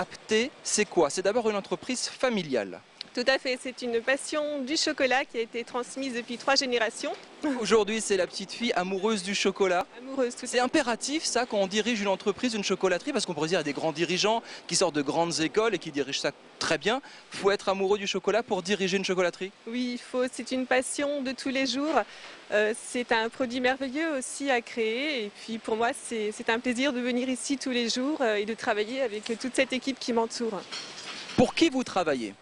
Apté, c'est quoi? C'est d'abord une entreprise familiale. Tout à fait, c'est une passion du chocolat qui a été transmise depuis 3 générations. Aujourd'hui, c'est la petite fille amoureuse du chocolat. Amoureuse, tout à C'est fait. impératif, ça, quand on dirige une entreprise, une chocolaterie, parce qu'on pourrait dire qu'il y a des grands dirigeants qui sortent de grandes écoles et qui dirigent ça très bien. Il faut être amoureux du chocolat pour diriger une chocolaterie. Oui, c'est une passion de tous les jours. C'est un produit merveilleux aussi à créer. Et puis pour moi, c'est un plaisir de venir ici tous les jours et de travailler avec toute cette équipe qui m'entoure. Pour qui vous travaillez?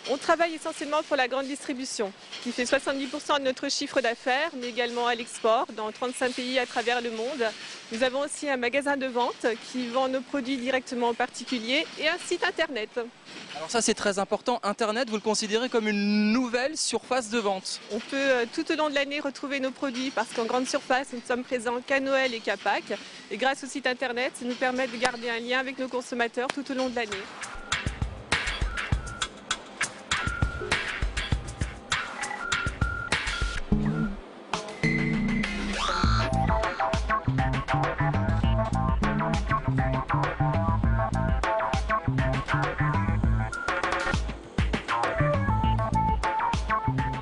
On travaille essentiellement pour la grande distribution, qui fait 70% de notre chiffre d'affaires, mais également à l'export, dans 35 pays à travers le monde. Nous avons aussi un magasin de vente qui vend nos produits directement aux particuliers et un site internet. Alors ça, c'est très important. Internet, vous le considérez comme une nouvelle surface de vente? On peut tout au long de l'année retrouver nos produits parce qu'en grande surface, nous ne sommes présents qu'à Noël et qu'à Pâques. Et grâce au site internet, ça nous permet de garder un lien avec nos consommateurs tout au long de l'année.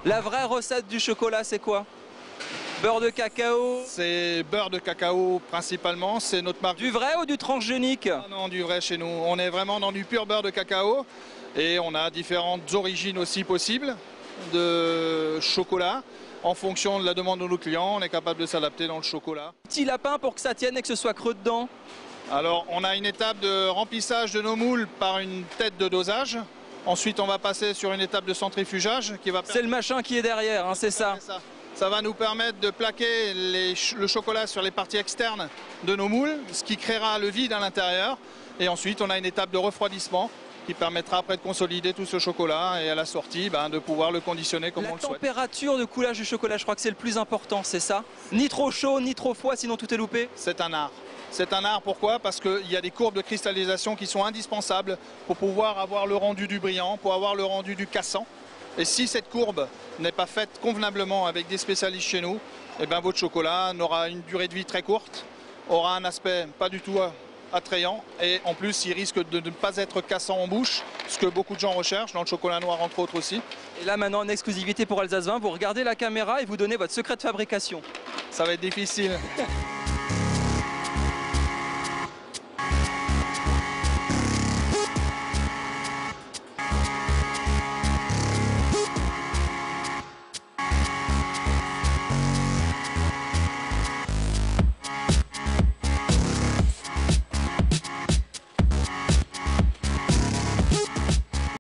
La vraie recette du chocolat, c'est quoi? Beurre de cacao? C'est beurre de cacao principalement, c'est notre marque. Du vrai ou du transgénique? Non, du vrai chez nous. On est vraiment dans du pur beurre de cacao et on a différentes origines aussi possibles de chocolat. En fonction de la demande de nos clients, on est capable de s'adapter dans le chocolat. Petit lapin pour que ça tienne et que ce soit creux dedans. Alors, on a une étape de remplissage de nos moules par une tête de dosage. Ensuite, on va passer sur une étape de centrifugage qui va... C'est le machin qui est derrière, hein, c'est ça. Ça va nous permettre de plaquer le chocolat sur les parties externes de nos moules, ce qui créera le vide à l'intérieur. Et ensuite, on a une étape de refroidissement qui permettra après de consolider tout ce chocolat et à la sortie de pouvoir le conditionner comme on le souhaite. La température de coulage du chocolat, je crois que c'est le plus important, c'est ça? Ni trop chaud, ni trop froid, sinon tout est loupé. C'est un art. C'est un art, pourquoi? Parce qu'il y a des courbes de cristallisation qui sont indispensables pour pouvoir avoir le rendu du brillant, pour avoir le rendu du cassant. Et si cette courbe n'est pas faite convenablement avec des spécialistes chez nous, eh bien votre chocolat n'aura une durée de vie très courte, aura un aspect pas du tout attrayant et en plus il risque de ne pas être cassant en bouche, ce que beaucoup de gens recherchent, dans le chocolat noir entre autres aussi. Et là maintenant en exclusivité pour Alsace 20, vous regardez la caméra et vous donnez votre secret de fabrication. Ça va être difficile.